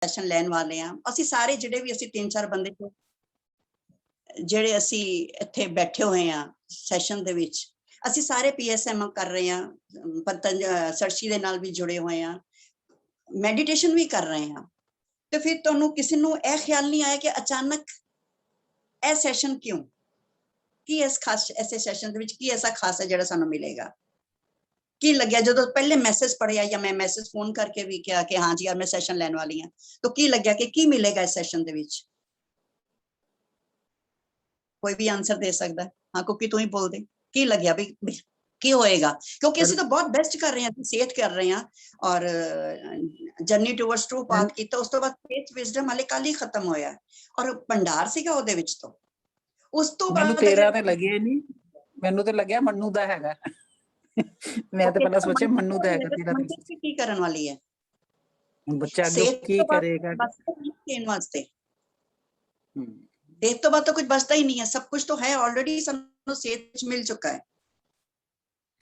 Session ਲੈਣ ਵਾਲੇ ਆ। ਅਸੀਂ ਸਾਰੇ ਜਿਹੜੇ ਵੀ ਅਸੀਂ 3-4 ਬੰਦੇ ਜਿਹੜੇ ਅਸੀਂ ਇੱਥੇ ਬੈਠੇ ਹੋਏ ਆ ਸੈਸ਼ਨ ਦੇ ਵਿੱਚ, ਅਸੀਂ ਸਾਰੇ PSM ਕਰ ਰਹੇ ਆ, ਸਰਸ਼ੀ ਦੇ ਨਾਲ ਵੀ ਜੁੜੇ ਹੋਏ ਆ, ਮੈਡੀਟੇਸ਼ਨ ਵੀ ਕਰ ਰਹੇ ਆ। ਤੇ ਫਿਰ ਤੁਹਾਨੂੰ ਕਿਸੇ ਨੂੰ ਇਹ ਖਿਆਲ ਨਹੀਂ ਆਇਆ ਕਿ ਅਚਾਨਕ ਇਹ ਸੈਸ਼ਨ ਕਿਉਂ, ਕੀ ਇਸ ਖਾਸ ਐਸੇ ਸੈਸ਼ਨ ਦੇ ਵਿੱਚ ਕੀ ਐਸਾ ਖਾਸ ਹੈ ਜਿਹੜਾ ਸਾਨੂੰ ਮਿਲੇਗਾ? ਕੀ ਲੱਗਿਆ ਜਦੋਂ ਪਹਿਲੇ ਮੈਸੇਜ ਪੜਿਆ ਜਾਂ ਮੈਂ ਮੈਸੇਜ ਫੋਨ ਕਰਕੇ ਵੀ ਕਿਹਾ ਕਿ ਹਾਂ ਜੀ ਯਾਰ ਮੈਂ ਸੈਸ਼ਨ ਲੈਣ ਵਾਲੀ ਹਾਂ, ਤਾਂ ਕੀ ਲੱਗਿਆ ਕਿ ਕੀ ਮਿਲੇਗਾ ਇਸ ਸੈਸ਼ਨ ਦੇ ਵਿੱਚ? ਕੋਈ ਵੀ ਆਨਸਰ ਦੇ ਸਕਦਾ? ਹਾਂ ਕਿਉਂਕਿ ਤੂੰ ਹੀ ਬੋਲ ਦੇ, ਕੀ ਲੱਗਿਆ ਵੀ ਕੀ ਹੋਏਗਾ? ਕਿਉਂਕਿ ਅਸੀਂ ਤਾਂ ਬਹੁਤ ਬੈਸਟ ਕਰ ਰਹੇ ਹਾਂ, ਸਿਹਤ ਕਰ ਰਹੇ ਹਾਂ ਔਰ ਜਰਨੀ ਟੂਵਰਡਸ ਟਰੂ ਪਾਥ ਕੀਤਾ। ਉਸ ਤੋਂ ਬਾਅਦ ਫੇਥ ਵਿਜ਼ਡਮ ਹਾਲੇ ਕੱਲ ਹੀ ਖਤਮ ਹੋਇਆ ਔਰ ਭੰਡਾਰ ਸੀਗਾ ਉਹਦੇ ਵਿੱਚ। ਤੋਂ ਉਸ ਤੋਂ ਬਾਅਦ ਮੈਨੂੰ ਤੇਰਾ ਤੇ ਲੱਗਿਆ ਨਹੀਂ, ਮੈਨੂੰ ਤੇ ਲੱਗਿਆ ਮੰਨੂ ਦਾ ਹੈਗਾ। ਮੈਂ ਤਾਂ ਪਹਿਲਾਂ ਸੋਚਿਆ ਮੰਨੂ ਦਾ ਹੈਗਾ ਤੇਰਾ। ਤੇ ਕੀ ਕਰਨ ਵਾਲੀ ਹੈ ਬੱਚਾ ਅੱਗੇ ਕੀ ਕਰੇਗਾ? ਦੇਣ ਵਾਸਤੇ ਦੇਖ ਤੋਂ ਬਾਅਦ ਤਾਂ ਕੁਝ ਬਚਦਾ ਹੀ ਨਹੀਂ ਹੈ, ਸਭ ਕੁਝ ਤਾਂ ਹੈ ਆਲਰੇਡੀ, ਸਾਨੂੰ ਸਿਹਤ ਵਿੱਚ ਮਿਲ ਚੁੱਕਾ ਹੈ।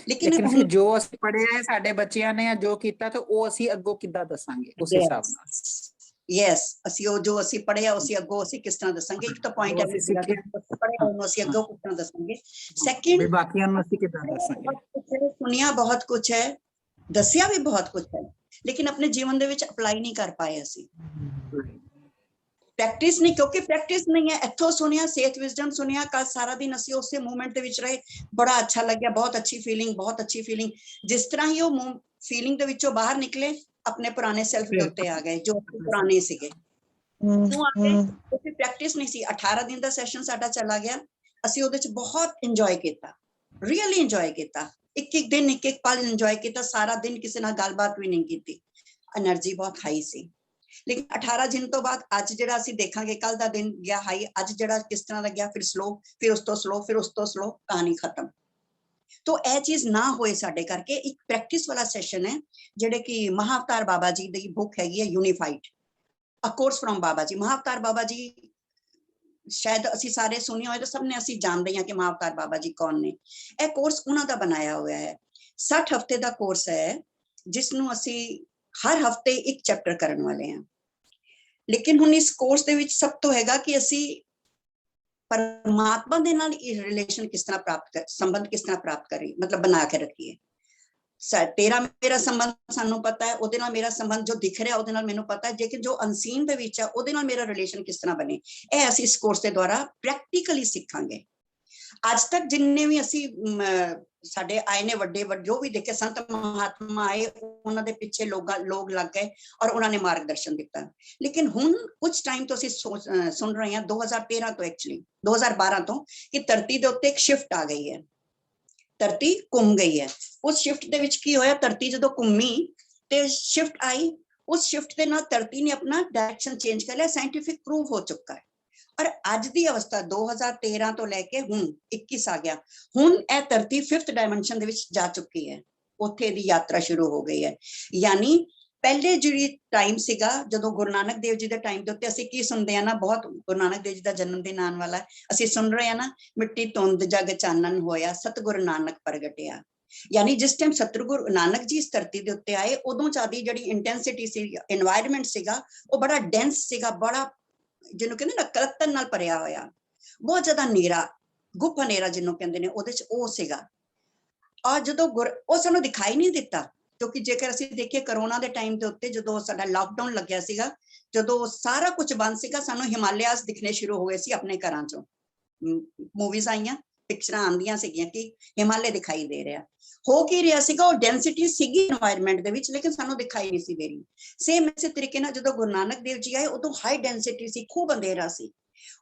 ਲੇਕਿਨ ਫਿਰ ਜੋ ਅਸੀਂ ਪੜ੍ਹਿਆ ਹੈ ਸਾਡੇ ਬੱਚਿਆਂ ਨੇ ਜੋ ਕੀਤਾ ਤੇ ਉਹ ਅਸੀਂ ਅੱਗੋਂ ਕਿੱਦਾਂ ਦੱਸਾਂਗੇ ਉਸ ਹਿਸਾਬ ਨਾਲ? ਯੈਸ, ਅਸੀਂ ਉਹ ਜੋ ਅਸੀਂ ਪੜ੍ਹਿਆ ਅਸੀਂ ਅੱਗੋਂ ਅਸੀਂ ਕਿਸ ਤਰ੍ਹਾਂ ਦੱਸਾਂਗੇ? ਇੱਕ ਤਾਂ ਪੁਆਇੰਟ ਹੈ ਪੜ੍ਹਿਆ ਉਹਨੂੰ ਅਸੀਂ ਅੱਗੋਂ ਕਿਸ ਤਰ੍ਹਾਂ ਦੱਸਾਂਗੇ। ਸੈਕਿੰਡ, ਬਾਕੀਆਂ ਨੂੰ ਅਸੀਂ ਕਿੱਦਾਂ ਦੱਸਾਂਗੇ? ਸੁਣਿਆ ਬਹੁਤ ਕੁਝ ਹੈ, ਦੱਸਿਆ ਵੀ ਬਹੁਤ ਕੁਝ ਹੈ, ਲੇਕਿਨ ਆਪਣੇ ਜੀਵਨ ਦੇ ਵਿੱਚ ਅਪਲਾਈ ਨਹੀਂ ਕਰ ਪਾਏ ਅਸੀਂ। ਪ੍ਰੈਕਟਿਸ ਨਹੀਂ, ਕਿਉਂਕਿ ਪ੍ਰੈਕਟਿਸ ਨਹੀਂ ਹੈ। ਇੱਥੋਂ ਸੁਣਿਆ, ਸਿਹਤ ਵਿਜ਼ਡਮ ਸੁਣਿਆ, ਕੱਲ ਸਾਰਾ ਦਿਨ ਅਸੀਂ ਉਸੇ ਮੂਵਮੈਂਟ ਦੇ ਵਿੱਚ ਰਹੇ, ਬੜਾ ਅੱਛਾ ਲੱਗਿਆ, ਬਹੁਤ ਅੱਛੀ ਫੀਲਿੰਗ, ਬਹੁਤ ਅੱਛੀ ਫੀਲਿੰਗ। ਜਿਸ ਤਰ੍ਹਾਂ ਹੀ ਉਹ ਫੀਲਿੰਗ ਦੇ ਵਿੱਚੋਂ ਬਾਹਰ ਨਿਕਲੇ, ਆਪਣੇ ਪੁਰਾਣੇ ਸੈਲਫ ਦੇ ਉੱਤੇ ਆ ਗਏ, ਜੋ ਪੁਰਾਣੇ ਸੀਗੇ। ਕਿਉਂ ਆ ਗਏ? ਕਿਉਂਕਿ ਪ੍ਰੈਕਟਿਸ ਨਹੀਂ ਸੀ। 18 ਦਿਨ ਦਾ ਸੈਸ਼ਨ ਸਾਡਾ ਚਲਾ ਗਿਆ, ਅਸੀਂ ਉਹਦੇ ਚ ਬਹੁਤ ਇੰਜੋਏ ਕੀਤਾ, ਰੀਅਲੀ ਇੰਜੋਏ ਕੀਤਾ, ਇੱਕ ਇੱਕ ਦਿਨ ਇੱਕ ਇੱਕ ਪਲ ਇੰਜੋਏ ਕੀਤਾ। ਸਾਰਾ ਦਿਨ ਕਿਸੇ ਨਾਲ ਗੱਲਬਾਤ ਵੀ ਨਹੀਂ ਕੀਤੀ, એનર્ਜੀ ਬਹੁਤ ਹਾਈ ਸੀ। ਲੇਕਿਨ 18 ਦਿਨ ਤੋਂ ਬਾਅਦ ਅੱਜ ਜਿਹੜਾ ਅਸੀਂ ਦੇਖਾਂਗੇ, ਕੱਲ ਦਾ ਦਿਨ ਗਿਆ ਹਾਈ, ਅੱਜ ਜਿਹੜਾ ਕਿਸ ਤਰ੍ਹਾਂ ਲੱਗਿਆ, ਫਿਰ ਸਲੋ, ਫਿਰ ਉਸ ਤੋਂ ਸਲੋ, ਫਿਰ ਉਸ ਤੋਂ ਸਲੋ, ਕਹਾਣੀ ਖਤਮ। ਤੋ ਇਹ ਚੀਜ਼ ਨਾ ਹੋਏ ਸਾਡੇ ਕਰਕੇ ਇੱਕ ਪ੍ਰੈਕਟਿਸ ਵਾਲਾ ਸੈਸ਼ਨ ਹੈ, ਜਿਹੜੇ ਕਿ ਮਹਾਵਤਾਰ ਬਾਬਾ ਜੀ ਦੀ ਬੁੱਕ ਹੈਗੀ ਹੈ unified, a course from Baba ji. ਮਹਾਵਤਾਰ Baba ji ਸ਼ਾਇਦ ਅਸੀਂ ਸਾਰੇ ਸੁਣੇ ਹੋਏ, ਤਾਂ ਸਭ ਨੇ ਅਸੀਂ ਜਾਣਦੇ ਹਾਂ ਕਿ ਮਹਾਵਤਾਰ ਬਾਬਾ ਜੀ ਕੌਣ ਨੇ। ਇਹ ਕੋਰਸ ਉਹਨਾਂ ਦਾ ਬਣਾਇਆ ਹੋਇਆ ਹੈ, 60 ਹਫ਼ਤੇ ਦਾ ਕੋਰਸ ਹੈ, ਜਿਸ ਨੂੰ ਅਸੀਂ ਹਰ ਹਫ਼ਤੇ ਇੱਕ ਚੈਪਟਰ ਕਰਨ ਵਾਲੇ ਹਾਂ। ਲੇਕਿਨ ਹੁਣ ਇਸ ਕੋਰਸ ਦੇ ਵਿੱਚ ਸਭ ਤੋਂ ਹੈਗਾ ਕਿ ਅਸੀਂ ਪਰਮਾਤਮਾ ਦੇ ਨਾਲ ਇਹ ਰਿਲੇਸ਼ਨ ਕਿਸ ਤਰ੍ਹਾਂ ਪ੍ਰਾਪਤ ਕਰ, ਸੰਬੰਧ ਕਿਸ ਤਰ੍ਹਾਂ ਪ੍ਰਾਪਤ ਕਰੀਏ, ਮਤਲਬ ਬਣਾ ਕੇ ਰੱਖੀਏ। ਤੇਰਾ ਮੇਰਾ ਸੰਬੰਧ ਸਾਨੂੰ ਪਤਾ ਹੈ, ਉਹਦੇ ਨਾਲ ਮੇਰਾ ਸੰਬੰਧ ਜੋ ਦਿਖ ਰਿਹਾ ਉਹਦੇ ਨਾਲ ਮੈਨੂੰ ਪਤਾ ਹੈ, ਲੇਕਿਨ ਜੋ ਅਨਸੀਨ ਦੇ ਵਿੱਚ ਹੈ ਉਹਦੇ ਨਾਲ ਮੇਰਾ ਰਿਲੇਸ਼ਨ ਕਿਸ ਤਰ੍ਹਾਂ ਬਣੇ, ਇਹ ਅਸੀਂ ਇਸ ਕੋਰਸ ਦੇ ਦੁਆਰਾ ਪ੍ਰੈਕਟੀਕਲੀ ਸਿੱਖਾਂਗੇ। ਅੱਜ ਤੱਕ ਜਿੰਨੇ ਵੀ ਅਸੀਂ ਸਾਡੇ ਆਏ ਨੇ ਵੱਡੇ ਜੋ ਵੀ ਦੇਖੇ ਸੰਤ ਮਹਾਤਮਾ ਆਏ, ਉਹਨਾਂ ਦੇ ਪਿੱਛੇ ਲੋਕ ਲੱਗ ਗਏ ਔਰ ਉਹਨਾਂ ਨੇ ਮਾਰਗਦਰਸ਼ਨ ਦਿੱਤਾ। ਲੇਕਿਨ ਹੁਣ ਕੁਝ ਟਾਈਮ ਤੋਂ ਅਸੀਂ ਸੁਣ ਰਹੇ ਹਾਂ, 2013 ਤੋਂ ਐਕਚੁਅਲੀ 2012 ਤੋਂ, ਕਿ ਧਰਤੀ ਦੇ ਉੱਤੇ ਇੱਕ ਸ਼ਿਫਟ ਆ ਗਈ ਹੈ, ਧਰਤੀ ਘੁੰਮ ਗਈ ਹੈ। ਉਸ ਸ਼ਿਫਟ ਦੇ ਵਿੱਚ ਕੀ ਹੋਇਆ, ਧਰਤੀ ਜਦੋਂ ਘੁੰਮੀ ਤੇ ਸ਼ਿਫਟ ਆਈ, ਉਸ ਸ਼ਿਫਟ ਦੇ ਨਾਲ ਧਰਤੀ ਨੇ ਆਪਣਾ ਡਾਇਰੈਕਸ਼ਨ ਚੇਂਜ ਕਰ ਲਿਆ, ਸਾਇੰਟੀਫਿਕ ਪ੍ਰੂਫ ਹੋ ਚੁੱਕਾ ਹੈ। ਔਰ ਅੱਜ ਦੀ ਅਵਸਥਾ 2013 ਤੋਂ ਲੈ ਕੇ ਹੁਣ 21 ਆ ਗਿਆ, ਹੁਣ ਇਹ ਧਰਤੀ 5th ਡਾਇਮੈਂਸ਼ਨ ਦੇ ਵਿੱਚ ਜਾ ਚੁੱਕੀ ਹੈ, ਉੱਥੇ ਦੀ ਯਾਤਰਾ ਸ਼ੁਰੂ ਹੋ ਗਈ ਹੈ। ਯਾਨੀ ਪਹਿਲੇ ਜਿਹੜੀ ਟਾਈਮ ਸੀਗਾ, ਜਦੋਂ ਗੁਰੂ ਨਾਨਕ ਦੇਵ ਜੀ ਦੇ ਟਾਈਮ ਦੇ ਉੱਤੇ ਅਸੀਂ ਕੀ ਸੁਣਦੇ ਆ ਨਾ, ਬਹੁਤ ਗੁਰੂ ਨਾਨਕ ਦੇਵ ਜੀ ਦਾ ਜਨਮ ਦਿਨ ਆਉਣ ਵਾਲਾ, ਅਸੀਂ ਸੁਣ ਰਹੇ ਆ ਨਾ, ਮਿੱਟੀ ਧੁੰਦ ਜਗ ਚਾਨਣ ਹੋਇਆ, ਸਤਿਗੁਰੂ ਨਾਨਕ ਪ੍ਰਗਟਿਆ। ਯਾਨੀ ਜਿਸ ਟਾਈਮ ਸਤਿਗੁਰੂ ਨਾਨਕ ਜੀ ਇਸ ਧਰਤੀ ਦੇ ਉੱਤੇ ਆਏ, ਉਦੋਂ ਚਾਦੀ ਜਿਹੜੀ ਇੰਟੈਂਸਿਟੀ ਸੀ, এনवायरमेंट ਸੀਗਾ, ਉਹ ਬੜਾ ਡੈਂਸ ਸੀਗਾ, ਬੜਾ ਜਿਹਨੂੰ ਕਹਿੰਦੇ ਨਾ ਕਰਤਨ ਨਾਲ ਭਰਿਆ ਹੋਇਆ, ਬਹੁਤ ਜ਼ਿਆਦਾ ਹਨੇਰਾ, ਗੁੱਪ ਹਨੇਰਾ ਜਿਹਨੂੰ ਕਹਿੰਦੇ ਨੇ, ਉਹਦੇ ਚ ਉਹ ਸੀਗਾ। ਔਰ ਜਦੋਂ ਉਹ ਸਾਨੂੰ ਦਿਖਾਈ ਨਹੀਂ ਦਿੱਤਾ, ਕਿਉਂਕਿ ਜੇਕਰ ਅਸੀਂ ਦੇਖੀਏ ਕਰੋਨਾ ਦੇ ਟਾਈਮ ਦੇ ਉੱਤੇ ਜਦੋਂ ਸਾਡਾ ਲਾਕਡਾਊਨ ਲੱਗਿਆ ਸੀਗਾ, ਜਦੋਂ ਸਾਰਾ ਕੁਝ ਬੰਦ ਸੀਗਾ, ਸਾਨੂੰ ਹਿਮਾਲਿਆਸ ਦਿਖਣੇ ਸ਼ੁਰੂ ਹੋ ਗਏ ਸੀ ਆਪਣੇ ਘਰਾਂ ਚੋਂ। ਮੂਵੀਜ਼ ਆਈਆਂ, ਪਿਕਚਰਾਂ ਆਉਂਦੀਆਂ ਸੀਗੀਆਂ ਕਿ ਹਿਮਾਲਿਆ ਦਿਖਾਈ ਦੇ ਰਿਹਾ। ਹੋ ਕੀ ਰਿਹਾ ਸੀਗਾ, ਉਹ ਡੈਂਸਿਟੀ ਸੀਗੀ এনवायरमेंट ਦੇ ਵਿੱਚ, ਲੇਕਿਨ ਸਾਨੂੰ ਦਿਖਾਈ ਨਹੀਂ ਸੀ ਦੇ ਰਹੀ। ਸੇਮ ਇਸੇ ਤਰੀਕੇ ਨਾਲ ਜਦੋਂ ਗੁਰੂ ਨਾਨਕ ਦੇਵ ਜੀ ਆਏ, ਉਦੋਂ ਹਾਈ ਡੈਂਸਿਟੀ ਸੀ, ਖੂਬ ਅੰਧੇਰਾ ਸੀ।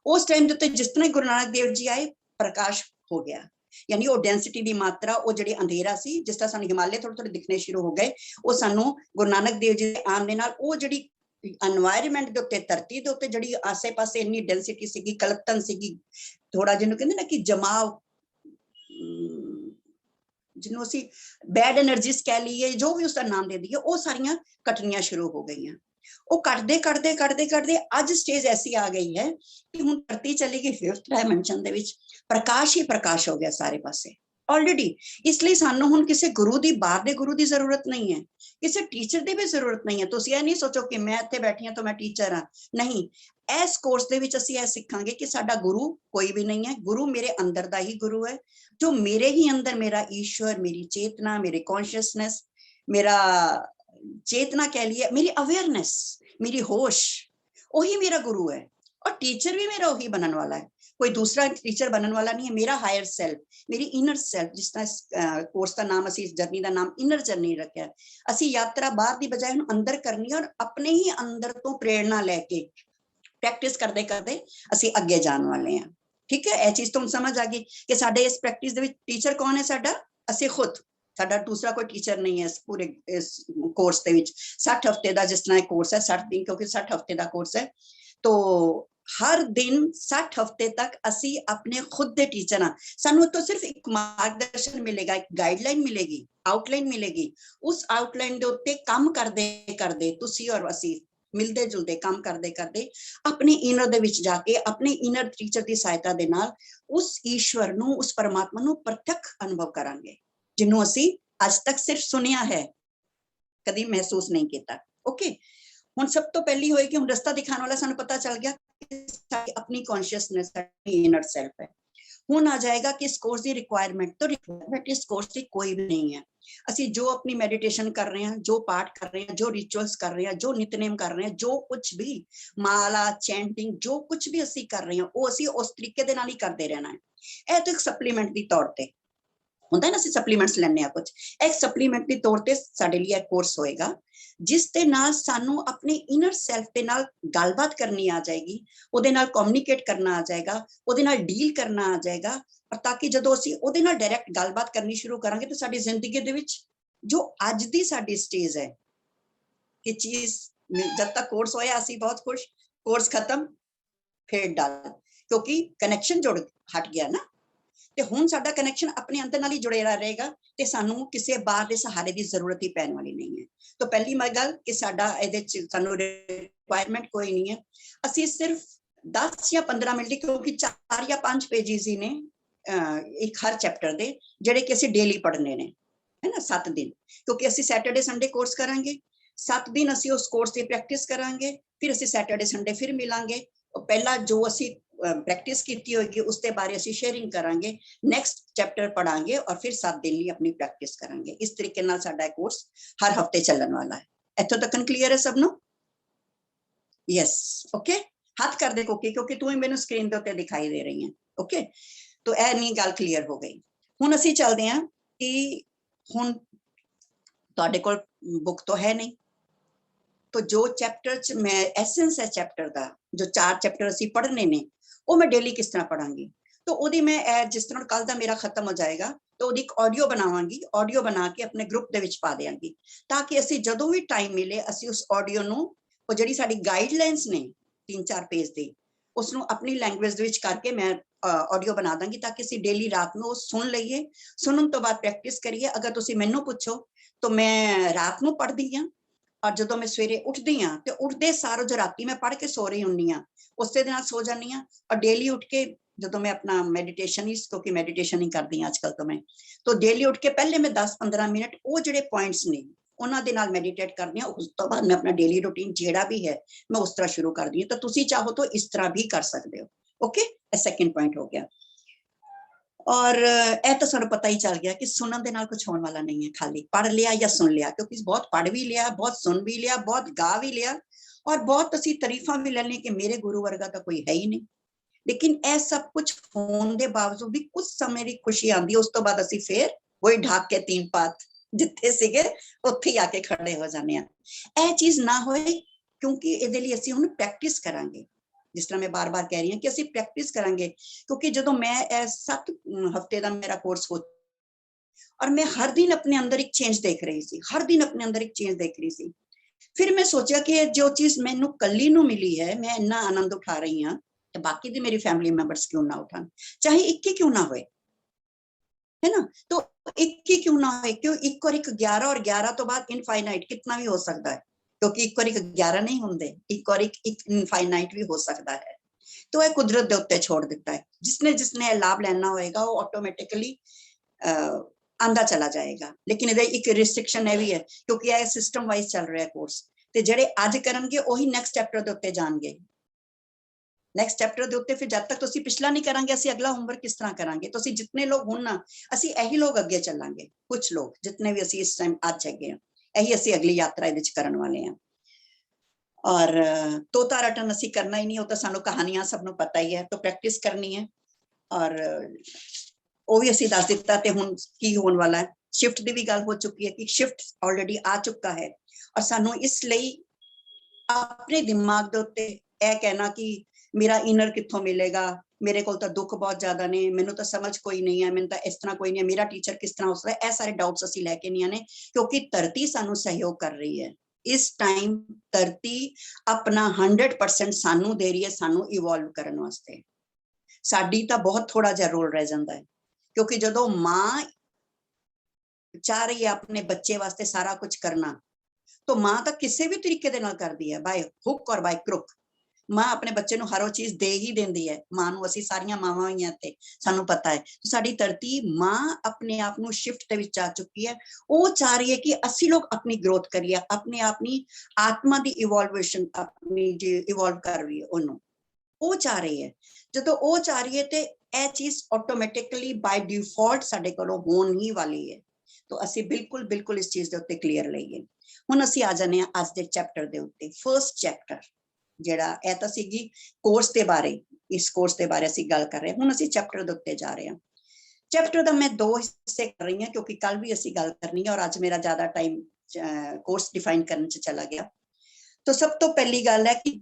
ਉਸ ਟਾਈਮ ਦੇ ਉੱਤੇ ਜਿਸ ਤਰ੍ਹਾਂ ਗੁਰੂ ਨਾਨਕ ਦੇਵ ਜੀ ਆਏ, ਪ੍ਰਕਾਸ਼ ਹੋ ਗਿਆ। ਯਾਨੀ ਉਹ ਡੈਂਸਿਟੀ ਦੀ ਮਾਤਰਾ, ਉਹ ਜਿਹੜੀ ਅੰਧੇਰਾ ਸੀ, ਜਿਸ ਤਰ੍ਹਾਂ ਸਾਨੂੰ ਹਿਮਾਲਿਆ ਥੋੜੇ ਥੋੜੇ ਦਿਖਣੇ ਸ਼ੁਰੂ ਹੋ ਗਏ, ਉਹ ਸਾਨੂੰ ਗੁਰੂ ਨਾਨਕ ਦੇਵ ਜੀ ਦੇ ਆਉਣ ਦੇ ਨਾਲ ਉਹ ਜਿਹੜੀ এনवायरमेंट ਦੇ ਉੱਤੇ, ਧਰਤੀ ਦੇ ਉੱਤੇ ਜਿਹੜੀ ਆਸੇ ਪਾਸੇ ਇੰਨੀ ਡੈਂਸਿਟੀ ਸੀਗੀ, ਕਲਪਤਨ ਸੀਗੀ, ਥੋੜਾ ਜਿਹਨੂੰ ਕਹਿੰਦੇ ਨਾ ਕਿ ਜਮਾਵ, ਜਿਹਨੂੰ ਅਸੀਂ ਬੈਡ એનર્ਜੀਸ ਕਹਿ ਲਈਏ, ਜੋ ਵੀ ਉਸਦਾ ਨਾਮ ਦੇ ਦਈਏ, ਉਹ ਸਾਰੀਆਂ ਕੱਟਣੀਆਂ ਸ਼ੁਰੂ ਹੋ ਗਈਆਂ। ਉਹ ਕੱਟਦੇ ਅੱਜ ਸਟੇਜ ਐਸੀ ਆ ਗਈ ਹੈ ਕਿ ਹੁਣ ਧਰਤੀ ਚਲੀ ਗਈ 5th ਡਾਇਮੈਂਸ਼ਨ ਦੇ ਵਿੱਚ, ਪ੍ਰਕਾਸ਼ ਹੀ ਪ੍ਰਕਾਸ਼ ਹੋ ਗਿਆ ਸਾਰੇ ਪਾਸੇ। ऑलरेडी। इसलिए सानू हुण किसी गुरु दी, बाहर दे गुरु दी जरूरत नहीं है, किसी टीचर दी भी जरूरत नहीं है। तुसीं ये नहीं सोचो कि मैं इत्थे बैठी हां तो मैं टीचर हाँ, नहीं। इस कोर्स दे विच असीं ये सिखांगे कि साडा गुरु कोई भी नहीं है, गुरु मेरे अंदर दा ही गुरु है, जो मेरे ही अंदर, मेरा ईश्वर, मेरी चेतना, मेरी कॉन्शियसनेस, मेरा चेतना कह लिए, मेरी अवेयरनेस, मेरी होश, वही मेरा गुरु है। और टीचर भी मेरा वही बनने वाला है, कोई दूसरा टीचर बनने वाला नहीं है। मेरा हायर सेल्फ, मेरी इनर सेल्फ, जिस तरह कोर्स का नाम असी जर्नी का नाम इनर जर्नी रखा, असी यात्रा बाहर की बजाय अंदर करनी है और अपने ही अंदर तो प्रेरणा लेके प्रैक्टिस करते करते असी अगे जाने वाले हैं। ठीक है, यह चीज तो समझ आ गई कि साडे इस प्रैक्टिस दे विच टीचर कौन है? साडा असी खुद, साडा दूसरा कोई टीचर नहीं है इस पूरे इस कोर्स दे विच। 60 हफ्ते का जिस तरह कोर्स है, 60 दिन, क्योंकि 60 हफ्ते का कोर्स है, तो हर दिन 60 हफ्ते तक असी अपने खुद दे टीचर हाँ। सानू तो सिर्फ एक मार्गदर्शन मिलेगा, एक गाइडलाइन मिलेगी, आउटलाइन मिलेगी। उस आउटलाइन दे उत्ते काम करदे करदे तुसी और असी मिलते जुलते काम करते करते अपने इनर दे विच जाके, अपने इनर टीचर की सहायता दे नाल उस ईश्वर नू, उस परमात्मा नू प्रत्यक्ष अनुभव करांगे, जिन्हों असी आज तक सिर्फ सुनिया है, कभी महसूस नहीं किया। ओके, हुण सब तो पहली होएगी, हुण रस्ता दिखाने वाला सानू पता चल गया कि अपनी कॉन्शियसनेस इनर सेल्फ है। हुण आ जाएगा कि इस कोर्स की रिक्वायरमेंट, तो रिक्वायरमेंट इस कोर्स की कोई भी नहीं है। असी जो अपनी मेडिटेशन कर रहे हैं, जो पाठ कर रहे हैं, जो रिचुअल्स कर रहे हैं, जो नित्यनेम कर रहे हैं, जो कुछ भी माला चैंटिंग, जो कुछ भी असी कर रहे हैं, वो असी उस तरीके दे नाल ही करते रहना है। यह तो एक सप्लीमेंट की तौर पर होंदा है ना, असी सप्लीमेंट्स लैने आ कुछ, एक सप्लीमेंट के तौर पर साडे लिए कोर्स होएगा, जिस दे नाल सानू अपने इनर सेल्फ दे नाल गलबात करनी आ जाएगी, उहदे नाल कम्युनिकेट करना आ जाएगा, उहदे नाल डील करना आ जाएगा। और ताकि जदों असीं उहदे नाल डायरैक्ट गलबात करनी शुरू करांगे तो साडी जिंदगी दे विच जो अज दी साडी स्टेज है कि चीज, जब तक कोर्स होया असीं बहुत खुश, कोर्स खत्म फिर डल, क्योंकि कनैक्शन जुड़ हट गया ना। ते हुण साडा कनैक्शन अपने अंदर नाल ही जुड़ेला रहेगा, ते सानू किसी बाहर दे सहारे की जरूरत ही पैण वाली नहीं है। तो पहली गल कि साडा इहदे च सानू रिक्वायरमेंट कोई नहीं है। असी सिर्फ 10 या 15 मिनट, क्योंकि 4 या 5 पेजिज ही ने एक हर चैप्टर दे, जिहड़े कि असी डेली पढ़ने ने, है ना, 7 दिन, क्योंकि असी सैटरडे संडे कोर्स करांगे, 7 दिन असी उस कोर्स की प्रैक्टिस करांगे, फिर असी सैटरडे संडे फिर मिलांगे। पहला जो असी प्रैक्टिस की होगी उसके बारे असी शेयरिंग करांगे, नेक्स्ट चैप्टर पढ़ांगे और फिर 7 दिन लिए अपनी प्रैक्टिस करांगे। इस तरीके नाल साडा कोर्स हर हफ्ते चलन वाला है। इत्थों तक क्लीयर है सबनों? Yes, okay. हाथ कर दे कोकी, क्योंकि तू ही मैनू स्क्रीन के उत्ते दिखाई दे रही है। ओके, तो यह नहीं गल क्लीयर हो गई। हुण असी चलते हैं कि हुण तुहाडे कोल बुक तो है नहीं, तो जो चैप्टर च मैं एसेंस है चैप्टर का, जो 4 चैप्टर असी पढ़ने ने, वो मैं डेली किस तरह पढ़ांगी। तो ओदी मैं जिस तरह कल दा मेरा खत्म हो जाएगा तो ओदी एक ऑडियो बनावांगी, ऑडियो बना के अपने ग्रुप दे विच पा देंगी, ताकि असी जदों भी टाइम मिले असी उस ऑडियो नू, वो जिहड़ी साडी गाइडलाइंस ने 3-4 पेज दी, उसनू अपनी लैंग्वेज दे विच करके मैं ऑडियो बना दांगी, ताकि असी डेली रात नू सुन लईए, सुनन तो बाद प्रैक्टिस करिए। अगर तुसी मैनू पुछो तो मैं रात नू पढ़दी हां, और जदों मैं सवेरे उठदी हां ते उठदे सार जो राती मैं पढ़ के सो रही हुंदी हां, उस दे नाल सो जानी हां। और डेली उठ के जदों मैं अपना मेडिटेशन ही, क्योंकि मेडिटेशन ही करदी हां आजकल तो मैं, तो डेली उठ के पहले मैं 10-15 मिनट वो जिहड़े पॉइंट्स ने उन्हां दे नाल मेडिटेट करदी हां। उस तो बाद मैं अपना डेली रूटीन जिहड़ा भी है मैं उस तरह शुरू करदी हां। तो तुसी चाहो तो इस तरह भी कर सकदे हो। ओके, ये सेकंड पॉइंट हो गया। और यह तो सानू पता ही चल गया कि सुनन दे नाल कुछ होने वाला नहीं है, खाली पढ़ लिया या सुन लिया, क्योंकि बहुत पढ़ भी लिया, बहुत सुन भी लिया, बहुत गा भी लिया, और बहुत असी तारीफां भी ले ली कि मेरे गुरु वर्गा तो कोई है ही नहीं। लेकिन यह सब कुछ होने के बावजूद भी कुछ समय की खुशी आती है, उस तो बाद असी फिर वही ढाक के 3 पात जिथे सीगे उत्थे ही आके खड़े हो जाने। यह चीज ना होए, क्योंकि इहदे लई असी हुण प्रैक्टिस करांगे। जिस तरह मैं बार बार कह रही हूँ कि असी प्रैक्टिस करांगे, क्योंकि जो मैं 7 हफ्ते का मेरा कोर्स हो, और मैं हर दिन अपने अंदर एक चेंज देख रही थी, हर दिन अपने अंदर एक चेंज देख रही थी। फिर मैं सोचा कि जो चीज मैनू कली नू मिली है, मैं इन्ना आनंद उठा रही हाँ, तो बाकी दी मेरी फैमिली मेंबर्स क्यों ना उठान, चाहे एक ही क्यों ना होए, है ना। तो एक ही क्यों ना होए, क्यों 1 और 1 11, और 11 तो बाद इनफाइनाइट कितना भी हो सकता है, क्योंकि 1 और 1 11 नहीं होंगे, 1 और 1 इनफाइनाइट भी हो सकता है। तो यह कुदरत के उत्ते छोड़ दिता है, जिसने जिसने लाभ लेना होएगा वो ऑटोमेटिकली ਆਂਦਾ ਚਲਾ ਜਾਏਗਾ। ਲੇਕਿਨ ਇਹਦਾ ਇੱਕ ਰਿਸਟ੍ਰਿਕਸ਼ਨ ਇਹ ਵੀ ਹੈ ਕਿਉਂਕਿ ਇਹ ਸਿਸਟਮ ਵਾਈਜ਼ ਚੱਲ ਰਿਹਾ ਕੋਰਸ, ਤੇ ਜਿਹੜੇ ਅੱਜ ਕਰਨਗੇ ਉਹੀ ਨੈਕਸਟ ਚੈਪਟਰ ਦੇ ਉੱਤੇ ਜਾਣਗੇ। ਨੈਕਸਟ ਚੈਪਟਰ ਦੇ ਉੱਤੇ ਫਿਰ ਜਦ ਤੱਕ ਤੁਸੀਂ ਪਿਛਲਾ ਨਹੀਂ ਕਰਾਂਗੇ ਅਸੀਂ ਅਗਲਾ ਹੋਮਵਰਕ ਕਿਸ ਤਰ੍ਹਾਂ ਕਰਾਂਗੇ। ਤੁਸੀਂ ਜਿੰਨੇ ਲੋਕ ਹੁਣ ਨਾ, ਅਸੀਂ ਇਹੀ ਲੋਕ ਅੱਗੇ ਚੱਲਾਂਗੇ, ਕੁਝ ਲੋਕ ਜਿੰਨੇ ਵੀ ਅਸੀਂ ਇਸ ਟਾਈਮ ਅੱਜ ਹੈਗੇ ਆ, ਇਹੀ ਅਸੀਂ ਅਗਲੀ ਯਾਤਰਾ ਇਹਦੇ ਵਿੱਚ ਕਰਨ ਵਾਲੇ ਹਾਂ। ਔਰ ਤੋਤਾ ਰਟਨ ਅਸੀਂ ਕਰਨਾ ਹੀ ਨਹੀਂ, ਉਹ ਤਾਂ ਸਾਨੂੰ ਕਹਾਣੀਆਂ ਸਭ ਨੂੰ ਪਤਾ ਹੀ ਹੈ, ਤਾਂ ਪ੍ਰੈਕਟਿਸ ਕਰਨੀ ਹੈ। ਔਰ ਉਹ ਵੀ ਅਸੀਂ ਦੱਸ ਦਿੱਤਾ। ਤੇ ਹੁਣ ਕੀ ਹੋਣ ਵਾਲਾ ਹੈ, ਸ਼ਿਫਟ ਦੀ ਵੀ ਗੱਲ ਹੋ ਚੁੱਕੀ ਹੈ ਕਿ ਸ਼ਿਫਟ ਆਲਰੇਡੀ ਆ ਚੁੱਕਾ ਹੈ। ਔਰ ਸਾਨੂੰ ਇਸ ਲਈ ਆਪਣੇ ਦਿਮਾਗ ਦੇ ਉੱਤੇ ਇਹ ਕਹਿਣਾ ਕਿ ਮੇਰਾ ਇਨਰ ਕਿੱਥੋਂ ਮਿਲੇਗਾ, ਮੇਰੇ ਕੋਲ ਤਾਂ ਦੁੱਖ ਬਹੁਤ ਜ਼ਿਆਦਾ ਨੇ, ਮੈਨੂੰ ਤਾਂ ਸਮਝ ਕੋਈ ਨਹੀਂ ਹੈ, ਮੈਨੂੰ ਤਾਂ ਇਸ ਤਰ੍ਹਾਂ ਕੋਈ ਨਹੀਂ ਹੈ, ਮੇਰਾ ਟੀਚਰ ਕਿਸ ਤਰ੍ਹਾਂ ਹੋ ਸਕਦਾ, ਇਹ ਸਾਰੇ ਡਾਊਟਸ ਅਸੀਂ ਲੈ ਕੇ ਨਹੀਂ ਆਨੇ, ਕਿਉਂਕਿ ਧਰਤੀ ਸਾਨੂੰ ਸਹਿਯੋਗ ਕਰ ਰਹੀ ਹੈ। ਇਸ ਟਾਈਮ ਧਰਤੀ ਆਪਣਾ 100% ਸਾਨੂੰ ਦੇ ਰਹੀ ਹੈ, ਸਾਨੂੰ ਇਵੋਲਵ ਕਰਨ ਵਾਸਤੇ। ਸਾਡੀ ਤਾਂ ਬਹੁਤ ਥੋੜਾ ਜਿਹਾ ਰੋਲ ਰਹਿ ਜਾਂਦਾ ਹੈ, ਕਿਉਂਕਿ ਜਦੋਂ ਮਾਂ ਚਾਹ ਰਹੀ ਹੈ ਆਪਣੇ ਬੱਚੇ ਵਾਸਤੇ ਸਾਰਾ ਕੁਝ ਕਰਨਾ, ਤਾਂ ਮਾਂ ਤਾਂ ਕਿਸੇ ਵੀ ਤਰੀਕੇ ਦੇ ਨਾਲ ਕਰਦੀ ਹੈ, ਬਾਈ ਹੁੱਕ ਔਰ ਬਾਈ ਕਰੁਕ। ਮਾਂ ਆਪਣੇ ਬੱਚੇ ਨੂੰ ਹਰ ਉਹ ਚੀਜ਼ ਦੇ ਹੀ ਦਿੰਦੀ ਹੈ। ਮਾਂ ਨੂੰ ਅਸੀਂ ਸਾਰੀਆਂ ਮਾਵਾਂ ਹੋਈਆਂ ਤੇ ਸਾਨੂੰ ਪਤਾ ਹੈ। ਸਾਡੀ ਧਰਤੀ ਮਾਂ ਆਪਣੇ ਆਪ ਨੂੰ ਸ਼ਿਫਟ ਦੇ ਵਿੱਚ ਆ ਚੁੱਕੀ ਹੈ। ਉਹ ਚਾਹ ਰਹੀ ਹੈ ਕਿ ਅਸੀਂ ਲੋਕ ਆਪਣੀ ਗਰੋਥ ਕਰੀਏ, ਆਪਣੇ ਆਪ ਦੀ ਆਤਮਾ ਦੀ ਇਵੋਲਵੇਸ਼ਨ ਆਪਣੀ ਜੇ ਇਵੋਲਵ ਕਰ ਰਹੀ ਹੈ ਉਹਨੂੰ, ਉਹ ਚਾਹ ਰਹੀ ਹੈ। ਜਦੋਂ ਉਹ ਚਾਹ ਰਹੀ ਹੈ ਤੇ ਇਹ ਚੀਜ਼ ਆਟੋਮੈਟਿਕਲੀ ਬਾਈ ਡਿਫਾਲਟ ਸਾਡੇ ਕੋਲੋਂ ਹੋਣ ਹੀ ਵਾਲੀ ਹੈ। ਤਾਂ ਅਸੀਂ ਬਿਲਕੁਲ ਇਸ ਚੀਜ਼ ਦੇ ਉੱਤੇ ਕਲੀਅਰ ਲਈਏ। ਹੁਣ ਅਸੀਂ ਆ ਜਾਂਦੇ ਹਾਂ ਅੱਜ ਦੇ ਚੈਪਟਰ ਦੇ ਉੱਤੇ। ਫਰਸਟ ਚੈਪਟਰ ਜਿਹੜਾ ਇਹ ਤਾਂ ਸੀਗੀ ਕੋਰਸ ਦੇ ਬਾਰੇ, ਇਸ ਕੋਰਸ ਦੇ ਬਾਰੇ ਅਸੀਂ ਗੱਲ ਕਰ ਰਹੇ ਹਾਂ। ਹੁਣ ਅਸੀਂ ਚੈਪਟਰ ਦੇ ਉੱਤੇ ਜਾ ਰਹੇ ਹਾਂ। ਚੈਪਟਰ ਦਾ ਮੈਂ 2 ਹਿੱਸੇ ਕਰ ਰਹੀ ਹਾਂ ਕਿਉਂਕਿ ਕੱਲ ਵੀ ਅਸੀਂ ਗੱਲ ਕਰਨੀ ਹੈ ਔਰ ਅੱਜ ਮੇਰਾ ਜ਼ਿਆਦਾ ਟਾਈਮ ਕੋਰਸ ਡਿਫਾਈਨ ਕਰਨ 'ਚ ਚਲਾ ਗਿਆ। ਤਾਂ ਸਭ ਤੋਂ ਪਹਿਲੀ ਗੱਲ ਹੈ ਕਿ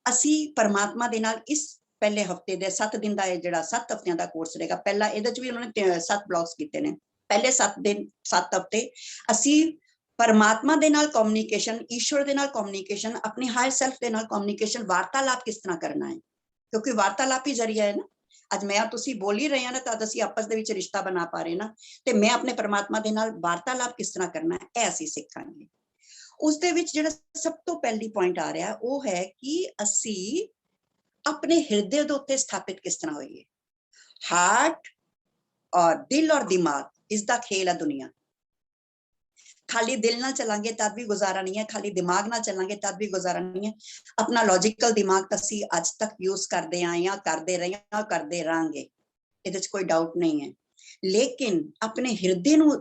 ਅਸੀਂ ਪਰਮਾਤਮਾ ਦੇ ਨਾਲ ਇਸ ਪਹਿਲੇ ਹਫਤੇ ਦੇ 7 ਦਿਨ ਦਾ, ਇਹ ਜਿਹੜਾ 7 ਹਫ਼ਤਿਆਂ ਦਾ ਕੋਰਸ ਰਹੇਗਾ। ਪਹਿਲਾਂ ਇਹਦੇ 'ਚ ਵੀ ਉਹਨਾਂ ਨੇ 7 ਬਲੌਕਸ ਕੀਤੇ ਨੇ। ਪਹਿਲੇ 7 ਦਿਨ 7 ਹਫ਼ਤੇ ਅਸੀਂ ਪਰਮਾਤਮਾ ਦੇ ਨਾਲ ਕਮਿਊਨੀਕੇਸ਼ਨ, ਈਸ਼ਵਰ ਦੇ ਨਾਲ ਕਮਿਊਨੀਕੇਸ਼ਨ, ਆਪਣੀ ਹਾਇਰ ਸੈਲਫ ਦੇ ਨਾਲ ਕਮਿਊਨੀਕੇਸ਼ਨ, ਵਾਰਤਾਲਾਪ ਕਿਸ ਤਰ੍ਹਾਂ ਕਰਨਾ ਹੈ, ਕਿਉਂਕਿ ਵਾਰਤਾਲਾਪ ਹੀ ਜ਼ਰੀਆ ਹੈ ਨਾ। ਅੱਜ ਮੈਂ ਤੁਸੀਂ ਬੋਲ ਹੀ ਰਹੇ ਹਾਂ ਨਾ, ਤਾਂ ਅਸੀਂ ਆਪਸ ਦੇ ਵਿੱਚ ਰਿਸ਼ਤਾ ਬਣਾ ਪਾ ਰਹੇ ਨਾ। ਤੇ ਮੈਂ ਆਪਣੇ ਪਰਮਾਤਮਾ ਦੇ ਨਾਲ ਵਾਰਤਾਲਾਪ ਕਿਸ ਤਰ੍ਹਾਂ ਕਰਨਾ ਹੈ, ਇਹ ਅਸੀਂ ਸਿੱਖਾਂਗੇ। ਉਸ ਦੇ ਵਿੱਚ ਜਿਹੜਾ ਸਭ ਤੋਂ ਪਹਿਲੀ ਪੁਆਇੰਟ ਆ ਰਿਹਾ ਉਹ ਹੈ ਕਿ ਅਸੀਂ ਆਪਣੇ ਹਿਰਦੇ ਦੇ ਉੱਤੇ ਸਥਾਪਿਤ ਕਿਸ ਤਰ੍ਹਾਂ ਹੋਈਏ। ਹਾਰਟ ਔਰ ਦਿਲ ਔਰ ਦਿਮਾਗ, ਇਸ ਦਾ ਖੇਲ ਹੈ ਦੁਨੀਆ। ਖਾਲੀ ਦਿਲ ਨਾਲ ਚਲਾਂਗੇ ਤਦ ਵੀ ਗੁਜ਼ਾਰਾ ਨਹੀਂ ਹੈ, ਖਾਲੀ ਦਿਮਾਗ ਨਾਲ ਚੱਲਾਂਗੇ ਤਦ ਵੀ ਗੁਜ਼ਾਰਾ ਨਹੀਂ ਹੈ। ਆਪਣਾ ਲੌਜੀਕਲ ਦਿਮਾਗ ਤਾਂ ਅਸੀਂ ਅੱਜ ਤੱਕ ਯੂਜ਼ ਕਰਦੇ ਆਏ ਹਾਂ, ਕਰਦੇ ਰਹੇ ਹਾਂ, ਕਰਦੇ ਰਹਾਂਗੇ, ਇਹਦੇ 'ਚ ਕੋਈ ਡਾਊਟ ਨਹੀਂ ਹੈ। ਲੇਕਿਨ ਆਪਣੇ ਹਿਰਦੇ ਨੂੰ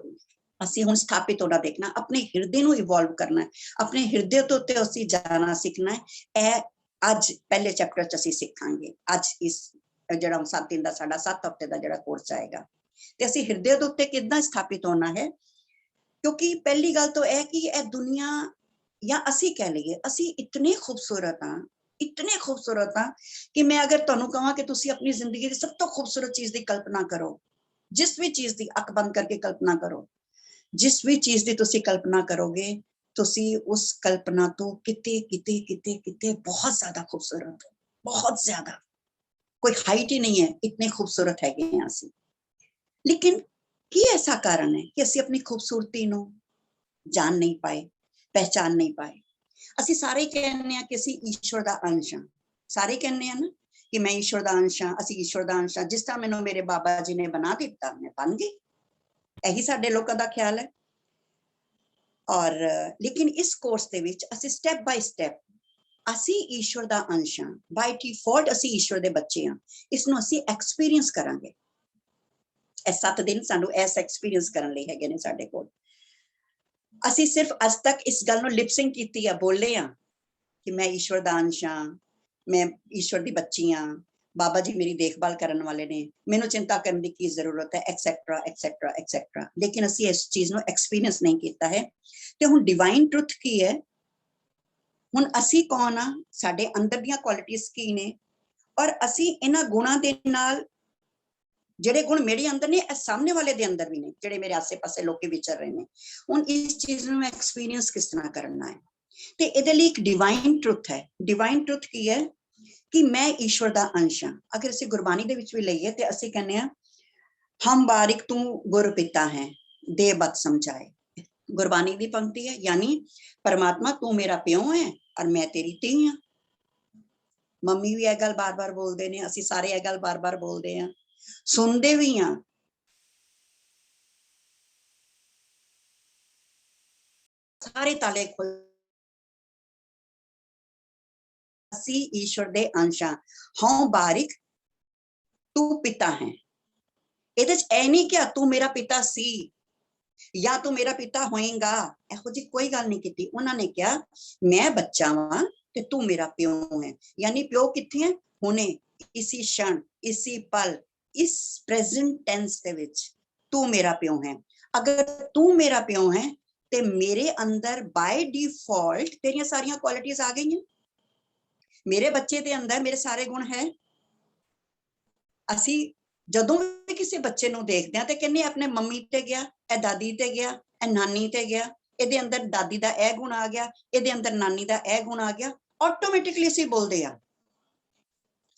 ਅਸੀਂ ਹੁਣ ਸਥਾਪਿਤ ਹੋਣਾ ਦੇਖਣਾ, ਆਪਣੇ ਹਿਰਦੇ ਨੂੰ ਇਵੋਲਵ ਕਰਨਾ, ਆਪਣੇ ਹਿਰਦੇ ਤੋਂ ਉੱਤੇ ਅਸੀਂ ਜਾਣਾ ਸਿੱਖਣਾ ਹੈ। ਇਹ ਅੱਜ ਪਹਿਲੇ ਚੈਪਟਰ 'ਚ ਅਸੀਂ ਸਿੱਖਾਂਗੇ। ਅੱਜ ਇਸ ਜਿਹੜਾ 7 ਦਿਨ ਦਾ ਸਾਡਾ 7 ਹਫ਼ਤੇ ਦਾ ਜਿਹੜਾ ਕੋਰਸ ਆਏਗਾ, ਤੇ ਅਸੀਂ ਹਿਰਦੇ ਦੇ ਉੱਤੇ ਕਿੱਦਾਂ ਸਥਾਪਿਤ ਹੋਣਾ ਹੈ। ਕਿਉਂਕਿ ਪਹਿਲੀ ਗੱਲ ਤਾਂ ਇਹ ਕਿ ਇਹ ਦੁਨੀਆ, ਜਾਂ ਅਸੀਂ ਕਹਿ ਲਈਏ, ਅਸੀਂ ਇਤਨੇ ਖੂਬਸੂਰਤ ਹਾਂ, ਇਤਨੇ ਖੂਬਸੂਰਤ ਹਾਂ ਕਿ ਮੈਂ ਅਗਰ ਤੁਹਾਨੂੰ ਕਹਾਂ ਕਿ ਤੁਸੀਂ ਆਪਣੀ ਜ਼ਿੰਦਗੀ ਦੀ ਸਭ ਤੋਂ ਖੂਬਸੂਰਤ ਚੀਜ਼ ਦੀ ਕਲਪਨਾ ਕਰੋ, ਜਿਸ ਵੀ ਚੀਜ਼ ਦੀ ਅੱਖ ਬੰਦ ਕਰਕੇ ਕਲਪਨਾ ਕਰੋ, ਜਿਸ ਵੀ ਚੀਜ਼ ਦੀ ਤੁਸੀਂ ਕਲਪਨਾ ਕਰੋਗੇ, ਤੁਸੀਂ ਉਸ ਕਲਪਨਾ ਤੋਂ ਕਿਤੇ ਬਹੁਤ ਜ਼ਿਆਦਾ ਖੂਬਸੂਰਤ ਹੋ, ਬਹੁਤ ਜ਼ਿਆਦਾ। ਕੋਈ ਹਾਈਟ ਹੀ ਨਹੀਂ ਹੈ, ਇਤਨੇ ਖੂਬਸੂਰਤ ਹੈਗੇ ਹਾਂ ਅਸੀਂ। ਲੇਕਿਨ ਕੀ ਐਸਾ ਕਾਰਨ ਹੈ ਕਿ ਅਸੀਂ ਆਪਣੀ ਖੂਬਸੂਰਤੀ ਨੂੰ ਜਾਣ ਨਹੀਂ ਪਾਏ, ਪਹਿਚਾਨ ਨਹੀਂ ਪਾਏ। ਅਸੀਂ ਸਾਰੇ ਕਹਿੰਦੇ ਹਾਂ ਕਿ ਅਸੀਂ ਈਸ਼ਵਰ ਦਾ ਅੰਸ਼ ਹਾਂ, ਸਾਰੇ ਕਹਿੰਦੇ ਹਾਂ ਨਾ ਕਿ ਮੈਂ ਈਸ਼ਵਰ ਦਾ ਅੰਸ਼ ਹਾਂ, ਅਸੀਂ ਈਸ਼ਵਰ ਦਾ ਅੰਸ਼ ਹਾਂ, ਜਿਸ ਤਰ੍ਹਾਂ ਮੈਨੂੰ ਮੇਰੇ ਬਾਬਾ ਜੀ ਨੇ ਬਣਾ ਦਿੱਤਾ ਮੈਂ ਬਣ ਗਈ। ਇਹੀ ਸਾਡੇ ਲੋਕਾਂ ਦਾ ਖਿਆਲ ਹੈ। ਔਰ ਲੇਕਿਨ ਇਸ ਕੋਰਸ ਦੇ ਵਿੱਚ ਅਸੀਂ ਸਟੈਪ ਬਾਈ ਸਟੈਪ, ਅਸੀਂ ਈਸ਼ਵਰ ਦਾ ਅੰਸ਼ ਹਾਂ, ਬਾਈ ਡਿਫਾਲਟ ਅਸੀਂ ਈਸ਼ਵਰ ਦੇ ਬੱਚੇ ਹਾਂ। ਇਸ ਨੂੰ ਅਸੀਂ ਐਕਸਪੀਰੀਅੰਸ ਕਰਾਂਗੇ। ਇਹ 7 ਦਿਨ ਸਾਨੂੰ ਇਸ ਐਕਸਪੀਰੀਅੰਸ ਕਰਨ ਲਈ ਹੈਗੇ ਨੇ ਸਾਡੇ ਕੋਲ। ਅਸੀਂ ਸਿਰਫ ਅੱਜ ਤੱਕ ਇਸ ਗੱਲ ਨੂੰ ਲਿਪਸਿੰਗ ਕੀਤੀ ਆ, ਬੋਲੇ ਆ ਕਿ ਮੈਂ ਈਸ਼ਵਰ ਦਾ ਅੰਸ਼ ਹਾਂ, ਮੈਂ ਈਸ਼ਵਰ ਦੀ ਬੱਚੀ ਹਾਂ, ਬਾਬਾ ਜੀ ਮੇਰੀ ਦੇਖਭਾਲ ਕਰਨ ਵਾਲੇ ਨੇ, ਮੈਨੂੰ ਚਿੰਤਾ ਕਰਨ ਦੀ ਕੀ ਜ਼ਰੂਰਤ ਹੈ, ਐਕਸੈਟਰਾ ਐਕਸੈਟਰਾ ਐਕਸੈਟਰਾ। ਲੇਕਿਨ ਅਸੀਂ ਇਸ ਚੀਜ਼ ਨੂੰ ਐਕਸਪੀਰੀਅੰਸ ਨਹੀਂ ਕੀਤਾ ਹੈ। ਤੇ ਹੁਣ ਡਿਵਾਈਨ ਟਰੁਥ ਕੀ ਹੈ, ਹੁਣ ਅਸੀਂ ਕੌਣ ਆ, ਸਾਡੇ ਅੰਦਰ ਦੀਆਂ ਕੁਆਲਿਟੀਜ਼ ਕੀ ਨੇ, ਔਰ ਅਸੀਂ ਇਹਨਾਂ ਗੁਣਾਂ ਦੇ ਨਾਲ, ਜਿਹੜੇ ਗੁਣ ਮੇਰੇ ਅੰਦਰ ਨੇ ਇਹ ਸਾਹਮਣੇ ਵਾਲੇ ਦੇ ਅੰਦਰ ਵੀ ਨੇ, ਜਿਹੜੇ ਮੇਰੇ ਆਸੇ-ਪਾਸੇ ਲੋਕੀ ਵਿਚਰ ਰਹੇ ਨੇ। ਹੁਣ ਇਸ ਚੀਜ਼ ਨੂੰ ਐਕਸਪੀਰੀਅੰਸ ਕਿਸ ਤਰ੍ਹਾਂ ਕਰਨਾ ਹੈ, ਤੇ ਇਹਦੇ ਲਈ ਇੱਕ ਡਿਵਾਈਨ ਟਰੁਥ ਹੈ। ਡਿਵਾਈਨ ਟਰੁਥ ਕੀ ਹੈ ਕਿ ਮੈਂ ਈਸ਼ਵਰ ਦਾ ਅੰਸ਼ ਹਾਂ। ਅਗਰ ਅਸੀਂ ਗੁਰਬਾਣੀ ਦੇ ਵਿੱਚ ਵੀ ਲਈਏ ਤੇ ਅਸੀਂ ਕਹਿੰਦੇ ਹਾਂ, ਹਮ ਬਾਰਿਕ ਤੂੰ ਗੁਰ ਪਿਤਾ ਹੈ, ਦੇ ਬਤ ਸਮਝਾਏ। ਗੁਰਬਾਣੀ ਦੀ ਪੰਕਤੀ ਹੈ, ਯਾਨੀ ਪਰਮਾਤਮਾ ਤੂੰ ਮੇਰਾ ਪਿਓ ਹੈ ਔਰ ਮੈਂ ਤੇਰੀ ਧੀ ਹਾਂ। ਮੰਮੀ ਵੀ ਇਹ ਗੱਲ ਬਾਰ-ਬਾਰ ਬੋਲਦੇ ਨੇ, ਅਸੀਂ ਸਾਰੇ ਇਹ ਗੱਲ ਬਾਰ-ਬਾਰ ਬੋਲਦੇ ਹਾਂ, ਸੁਣਦੇ ਵੀ ਹਾਂ। ਸਾਰੇ ਤਾਲੇ ਖੁੱਲ, ਅਸੀਂ ਈਸ਼ਵਰ ਦੇ ਅੰਸ਼ ਹਾਂ। ਹਉ ਬਾਰਿਕ ਤੂੰ ਪਿਤਾ ਹੈ। ਇਹਦੇ ਚ ਇਹ ਨਹੀਂ ਕਿ ਤੂੰ ਮੇਰਾ ਪਿਤਾ ਸੀ ਜਾਂ ਤੂੰ ਮੇਰਾ ਪਿਤਾ ਹੋਏਗਾ, ਇਹੋ ਜਿਹੀ ਕੋਈ ਗੱਲ ਨਹੀਂ ਕੀਤੀ। ਉਹਨਾਂ ਨੇ ਕਿਹਾ ਮੈਂ ਬੱਚਾ ਵਾਂ ਤੇ ਤੂੰ ਮੇਰਾ ਪਿਓ ਹੈ। ਯਾਨੀ ਪਿਓ ਕਿੱਥੇ ਹੈ? ਹੁਣੇ, ਇਸੀ क्षण, इसी पल, इस प्रेजेंट टेंस ਦੇ ਵਿੱਚ ਤੂੰ ਮੇਰਾ ਪਿਓ ਹੈ। ਅਗਰ ਤੂੰ ਮੇਰਾ ਪਿਓ ਹੈ ਤੇ ਮੇਰੇ ਅੰਦਰ ਬਾय डिफॉल्ट ਤੇਰੀਆਂ ਸਾਰੀਆਂ ਕੁਆਲਿਟੀਆਂ ਆ ਗਈਆਂ। ਮੇਰੇ ਬੱਚੇ ਦੇ ਅੰਦਰ ਮੇਰੇ ਸਾਰੇ ਗੁਣ ਹੈ। ਅਸੀਂ ਜਦੋਂ ਵੀ ਕਿਸੇ ਬੱਚੇ ਨੂੰ ਦੇਖਦੇ ਹਾਂ ਤੇ ਕਹਿੰਦੇ ਆਪਣੇ ਮੰਮੀ ਤੇ ਗਿਆ, ਇਹ ਦਾਦੀ ਤੇ ਗਿਆ, ਇਹ ਨਾਨੀ ਤੇ ਗਿਆ, ਇਹਦੇ ਅੰਦਰ ਦਾਦੀ ਦਾ ਇਹ ਗੁਣ ਆ ਗਿਆ, ਇਹਦੇ ਅੰਦਰ ਨਾਨੀ ਦਾ ਇਹ ਗੁਣ ਆ ਗਿਆ। ਆਟੋਮੈਟਿਕਲੀ ਅਸੀਂ ਬੋਲਦੇ ਆ।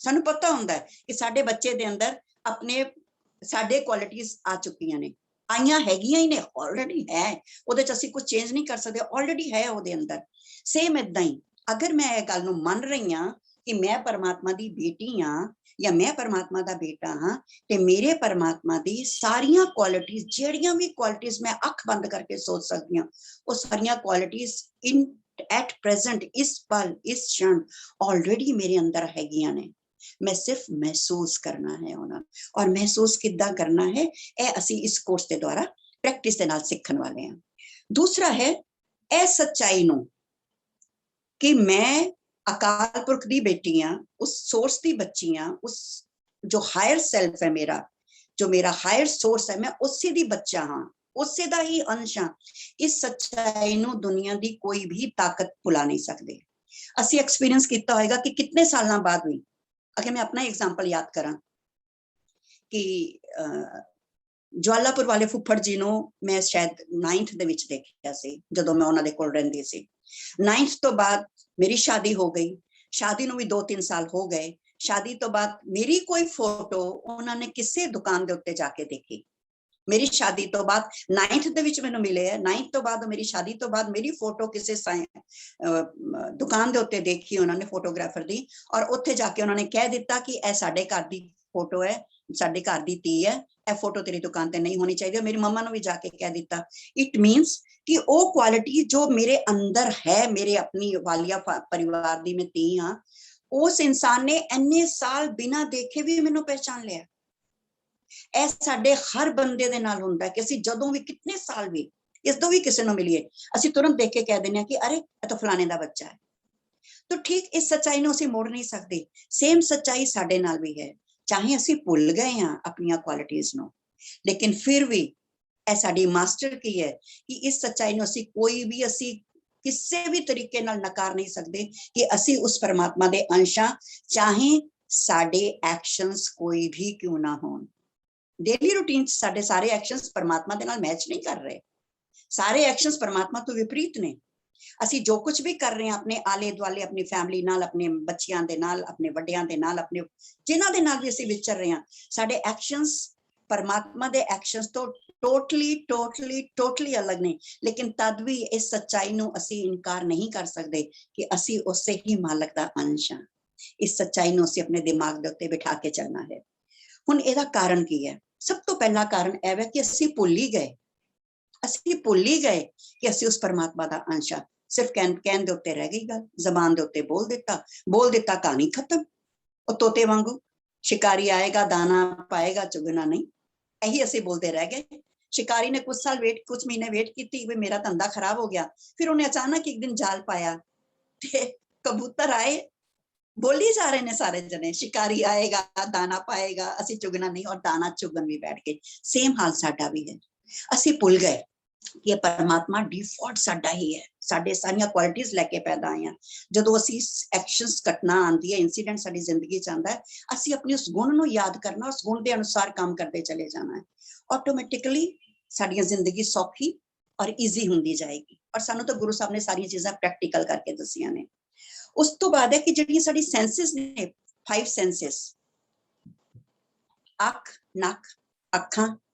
ਸਾਨੂੰ ਪਤਾ ਹੁੰਦਾ ਹੈ ਕਿ ਸਾਡੇ ਬੱਚੇ ਦੇ ਅੰਦਰ ਆਪਣੇ ਸਾਡੇ ਕੁਆਲਿਟੀਆਂ ਆ ਚੁੱਕੀਆਂ ਨੇ, ਆਈਆਂ ਹੈਗੀਆਂ ਹੀ ਨੇ, ਆਲਰੇਡੀ ਹੈ। ਉਹਦੇ ਚ ਅਸੀਂ ਕੁਝ ਚੇਂਜ ਨਹੀਂ ਕਰ ਸਕਦੇ, ਆਲਰੇਡੀ ਹੈ ਉਹਦੇ ਅੰਦਰ। ਸੇਮ ਇਦਾਂ ਹੀ ਅਗਰ ਮੈਂ ਇਹ ਗੱਲ ਨੂੰ ਮੰਨ ਰਹੀ ਹਾਂ ਕਿ ਮੈਂ ਪਰਮਾਤਮਾ ਦੀ ਬੇਟੀ ਹਾਂ ਜਾਂ ਮੈਂ ਪਰਮਾਤਮਾ ਦਾ ਬੇਟਾ ਹਾਂ, ਤੇ ਮੇਰੇ ਪਰਮਾਤਮਾ ਦੀ ਸਾਰੀਆਂ ਕੁਆਲਿਟੀਆਂ, ਜਿਹੜੀਆਂ ਵੀ ਕੁਆਲਿਟੀਆਂ ਮੈਂ ਅੱਖ ਬੰਦ ਕਰਕੇ ਸੋਚ ਸਕਦੀ ਹਾਂ, ਉਹ ਸਾਰੀਆਂ ਕੁਆਲਿਟੀਆਂ ਇਨ ਐਟ ਪ੍ਰੈਜ਼ੈਂਟ, ਇਸ ਪਲ, ਇਸ क्षण ਆਲਰੇਡੀ ਮੇਰੇ ਅੰਦਰ ਹੈਗੀਆਂ ਨੇ। मैं सिर्फ महसूस करना है ਉਹਨਾਂ, ਔਰ ਮਹਿਸੂਸ ਕਿੱਦਾਂ ਕਰਨਾ ਹੈ ਇਹ ਅਸੀਂ ਇਸ ਕੋਰਸ ਦੇ ਦੁਆਰਾ ਪ੍ਰੈਕਟਿਸ ਦੇ ਨਾਲ ਸਿੱਖਣ ਵਾਲੇ ਹਾਂ। ਦੂਸਰਾ ਹੈ ਇਹ ਸੱਚਾਈ ਨੂੰ ਕਿ ਮੈਂ ਅਕਾਲ ਪੁਰਖ ਦੀ ਬੇਟੀ ਹਾਂ, ਉਸ ਸੋਰਸ ਦੀ ਬੱਚੀ ਹਾਂ, ਉਸ ਜੋ ਹਾਇਰ ਸੈਲਫ ਹੈ ਮੇਰਾ, ਜੋ ਮੇਰਾ ਹਾਇਰ ਸੋਰਸ ਹੈ, ਮੈਂ ਉਸੇ ਦੀ ਬੱਚਾ ਹਾਂ, ਉਸੇ ਦਾ ਹੀ ਅੰਸ਼ ਹਾਂ। ਇਸ ਸੱਚਾਈ ਨੂੰ ਦੁਨੀਆ ਦੀ ਕੋਈ ਵੀ ਤਾਕਤ ਭੁਲਾ ਨਹੀਂ ਸਕਦੀ। ਅਸੀਂ ਐਕਸਪੀਰੀਅੰਸ ਕੀਤਾ ਹੋਏਗਾ ਕਿ ਕਿੰਨੇ ਸਾਲਾਂ ਬਾਅਦ ਵੀ, अगर मैं अपना एग्जाम्पल याद करा कि ज्वालापुर वाले फुफड़ जी ਨੂੰ ਮੈਂ ਸ਼ਾਇਦ 9th ਦੇ ਵਿੱਚ ਦੇਖਿਆ ਸੀ ਜਦੋਂ ਮੈਂ ਉਹਨਾਂ ਦੇ ਕੋਲ ਰਹਿੰਦੀ ਸੀ। 9th ਤੋਂ ਬਾਅਦ ਮੇਰੀ ਸ਼ਾਦੀ ਹੋ ਗਈ, ਸ਼ਾਦੀ ਨੂੰ ਵੀ 2-3 ਸਾਲ ਹੋ ਗਏ। ਸ਼ਾਦੀ ਤੋਂ ਬਾਅਦ ਮੇਰੀ ਕੋਈ ਫੋਟੋ ਉਹਨਾਂ ਨੇ ਕਿਸੇ ਦੁਕਾਨ ਦੇ ਉੱਤੇ ਜਾ ਕੇ ਦੇਖੀ। ਮੇਰੀ ਸ਼ਾਦੀ ਤੋਂ ਬਾਅਦ 9th ਦੇ ਵਿੱਚ ਮੈਨੂੰ ਮਿਲੇ ਹੈ, 9th ਤੋਂ ਬਾਅਦ ਮੇਰੀ ਸ਼ਾਦੀ ਤੋਂ ਬਾਅਦ ਮੇਰੀ ਫੋਟੋ ਕਿਸੇ ਦੁਕਾਨ ਦੇ ਉੱਤੇ ਦੇਖੀ ਉਹਨਾਂ ਨੇ, ਫੋਟੋਗ੍ਰਾਫਰ ਦੀ, ਔਰ ਉੱਥੇ ਜਾ ਕੇ ਉਹਨਾਂ ਨੇ ਕਹਿ ਦਿੱਤਾ ਕਿ ਇਹ ਸਾਡੇ ਘਰ ਦੀ ਫੋਟੋ ਹੈ, ਸਾਡੇ ਘਰ ਦੀ ਧੀ ਹੈ, ਇਹ ਫੋਟੋ ਤੇਰੀ ਦੁਕਾਨ ਤੇ ਨਹੀਂ ਹੋਣੀ ਚਾਹੀਦੀ। ਮੇਰੀ ਮੰਮਾ ਨੂੰ ਵੀ ਜਾ ਕੇ ਕਹਿ ਦਿੱਤਾ। ਇਟ ਮੀਨਸ ਕਿ ਉਹ ਕੁਆਲਿਟੀ ਜੋ ਮੇਰੇ ਅੰਦਰ ਹੈ, ਮੇਰੇ ਆਪਣੀ ਵਾਲੀਆ ਪਰਿਵਾਰ ਦੀ ਮੈਂ ਧੀ ਹਾਂ, ਉਸ ਇਨਸਾਨ ਨੇ ਇੰਨੇ ਸਾਲ ਬਿਨਾਂ ਦੇਖੇ ਵੀ ਮੈਨੂੰ ਪਹਿਚਾਨ ਲਿਆ। ਇਹ ਸਾਡੇ ਹਰ ਬੰਦੇ ਦੇ ਨਾਲ ਹੁੰਦਾ ਕਿ ਅਸੀਂ ਜਦੋਂ ਵੀ ਕਿੰਨੇ ਸਾਲ ਵੀ ਇਸ ਤੋਂ ਵੀ ਕਿਸੇ ਨੂੰ ਮਿਲੀਏ, ਅਸੀਂ ਤੁਰੰਤ ਦੇਖ ਕੇ ਕਹਿ ਦਿੰਦੇ ਹਾਂ ਕਿ ਅਰੇ ਇਹ ਤਾਂ ਫਲਾਣੇ ਦਾ ਬੱਚਾ ਹੈ। ਤਾਂ ਠੀਕ ਇਸ ਸੱਚਾਈ ਨੂੰ ਅਸੀਂ ਮੋੜ ਨਹੀਂ ਸਕਦੇ। ਸੇਮ ਸੱਚਾਈ ਸਾਡੇ ਨਾਲ ਵੀ ਹੈ, ਚਾਹੇ ਅਸੀਂ ਭੁੱਲ ਗਏ ਹਾਂ ਆਪਣੀਆਂ ਕੁਆਲਿਟੀਆਂ ਨੂੰ, ਲੇਕਿਨ ਫਿਰ ਵੀ ਇਹ ਸਾਡੀ ਮਾਸਟਰ ਕੀ ਹੈ ਕਿ ਇਸ ਸੱਚਾਈ ਨੂੰ ਅਸੀਂ ਕੋਈ ਵੀ, ਅਸੀਂ ਕਿਸੇ ਵੀ ਤਰੀਕੇ ਨਾਲ ਨਕਾਰ ਨਹੀਂ ਸਕਦੇ ਕਿ ਅਸੀਂ ਉਸ ਪਰਮਾਤਮਾ ਦੇ ਅੰਸ਼ ਹਾਂ, ਚਾਹੇ ਸਾਡੇ ਐਕਸ਼ਨਸ ਕੋਈ ਵੀ ਕਿਉਂ ਨਾ ਹੋਣ। ਡੇਲੀ ਰੂਟੀਨ ਚ ਸਾਡੇ ਸਾਰੇ ਐਕਸ਼ਨਸ ਪਰਮਾਤਮਾ ਦੇ ਨਾਲ ਮੈਚ ਨਹੀਂ ਕਰ ਰਹੇ, ਸਾਰੇ ਐਕਸ਼ਨਸ ਪਰਮਾਤਮਾ ਤੋਂ ਵਿਪਰੀਤ ਨੇ। ਅਸੀਂ ਜੋ ਕੁਝ ਵੀ ਕਰ ਰਹੇ ਹਾਂ ਆਪਣੇ ਆਲੇ ਦੁਆਲੇ, ਆਪਣੀ ਫੈਮਿਲੀ ਨਾਲ, ਆਪਣੇ ਬੱਚਿਆਂ ਦੇ ਨਾਲ, ਆਪਣੇ ਵੱਡਿਆਂ ਦੇ ਨਾਲ, ਆਪਣੇ ਜਿਨ੍ਹਾਂ ਦੇ ਨਾਲ ਵੀ ਅਸੀਂ ਵਿਚਰ ਰਹੇ ਹਾਂ, ਸਾਡੇ ਐਕਸ਼ਨਸ ਪਰਮਾਤਮਾ ਦੇ ਐਕਸ਼ਨਸ ਤੋਂ ਟੋਟਲੀ ਅਲੱਗ ਨੇ। ਲੇਕਿਨ ਤਦ ਵੀ ਇਸ ਸੱਚਾਈ ਨੂੰ ਅਸੀਂ ਇਨਕਾਰ ਨਹੀਂ ਕਰ ਸਕਦੇ ਕਿ ਅਸੀਂ ਉਸੇ ਹੀ ਮਾਲਕ ਦਾ ਅੰਸ਼ ਹਾਂ। ਇਸ ਸੱਚਾਈ ਨੂੰ ਅਸੀਂ ਆਪਣੇ ਦਿਮਾਗ ਦੇ ਉੱਤੇ ਬਿਠਾ ਕੇ ਚੱਲਣਾ ਹੈ। ਹੁਣ ਇਹਦਾ ਕਾਰਨ ਕੀ ਹੈ? ਸਭ ਤੋਂ ਪਹਿਲਾ ਕਾਰਨ ਇਹ ਹੈ ਕਿ ਅਸੀਂ ਭੁੱਲ ਹੀ ਗਏ ਕਿ ਅਸੀਂ ਉਸ ਪਰਮਾਤਮਾ ਦਾ ਅੰਸ਼ ਹਾਂ। ਸਿਰਫ ਕਹਿਣ ਦੇ ਉੱਤੇ ਰਹਿ ਗਈ ਗੱਲ, ਜ਼ਬਾਨ ਦੇ ਉੱਤੇ ਬੋਲ ਦਿੱਤਾ, ਕਹਾਣੀ ਖਤਮ। ਉਹ ਤੋਤੇ ਵਾਂਗੂ ਸ਼ਿਕਾਰੀ ਆਏਗਾ ਦਾਣਾ ਪਾਏਗਾ, ਚੁਗਣਾ ਨਹੀਂ, ਇਹੀ ਅਸੀਂ ਬੋਲਦੇ ਰਹਿ ਗਏ। ਸ਼ਿਕਾਰੀ ਨੇ ਕੁਝ ਮਹੀਨੇ ਵੇਟ ਕੀਤੀ ਵੀ ਮੇਰਾ ਧੰਦਾ ਖਰਾਬ ਹੋ ਗਿਆ, ਫਿਰ ਉਹਨੇ ਅਚਾਨਕ ਇੱਕ ਦਿਨ ਜਾਲ ਪਾਇਆ ਤੇ ਕਬੂਤਰ ਆਏ, ਬੋਲੀ ਜਾ ਰਹੇ ਨੇ ਸਾਰੇ ਜਣੇ, ਸ਼ਿਕਾਰੀ ਆਏਗਾ ਦਾਣਾ ਪਾਏਗਾ, ਅਸੀਂ ਚੁਗਣਾ ਨਹੀਂ, ਔਰ ਦਾਣਾ ਚੁਗਣ ਵੀ ਬੈਠ ਗਏ। ਸੇਮ ਹਾਲ ਸਾਡਾ ਵੀ ਹੈ। ਅਸੀਂ ਭੁੱਲ ਗਏ ਕਿ ਪਰਮਾਤਮਾ ਡਿਫਾਲਟ ਸਾਡਾ ਹੀ ਹੈ, ਸਾਡੇ ਸਾਰੀਆਂ ਕੁਆਲਿਟੀਆਂ ਲੈ ਕੇ ਪੈਦਾ ਆਏ ਹਾਂ। ਜਦੋਂ ਅਸੀਂ ਐਕਸ਼ਨਸ ਘਟਨਾ ਆਉਂਦੀ ਹੈ, ਇਨਸੀਡੈਂਟ ਸਾਡੀ ਜ਼ਿੰਦਗੀ ਚ ਆਉਂਦਾ ਹੈ, ਅਸੀਂ ਆਪਣੀ ਉਸ ਗੁਣ ਨੂੰ ਯਾਦ ਕਰਨਾ, ਉਸ ਗੁਣ ਦੇ ਅਨੁਸਾਰ ਕੰਮ ਕਰਦੇ ਚਲੇ ਜਾਣਾ ਹੈ। ਆਟੋਮੈਟਿਕਲੀ ਸਾਡੀਆਂ ਜ਼ਿੰਦਗੀ ਸੌਖੀ ਔਰ ਈਜ਼ੀ ਹੁੰਦੀ ਜਾਏਗੀ। ਔਰ ਸਾਨੂੰ ਤਾਂ ਗੁਰੂ ਸਾਹਿਬ ਨੇ ਸਾਰੀਆਂ ਚੀਜ਼ਾਂ ਪ੍ਰੈਕਟੀਕਲ ਕਰਕੇ ਦੱਸੀਆਂ ਨੇ। ਉਸ ਤੋਂ ਬਾਅਦ ਹੈ ਕਿ ਜਿਹੜੀਆਂ ਸਾਡੀ ਸੈਂਸਿਸ ਨੇ, 5 ਸੈਂਸਿਸ, ਅੱਖ, ਨੱਕ, ਅੱਖਾਂ,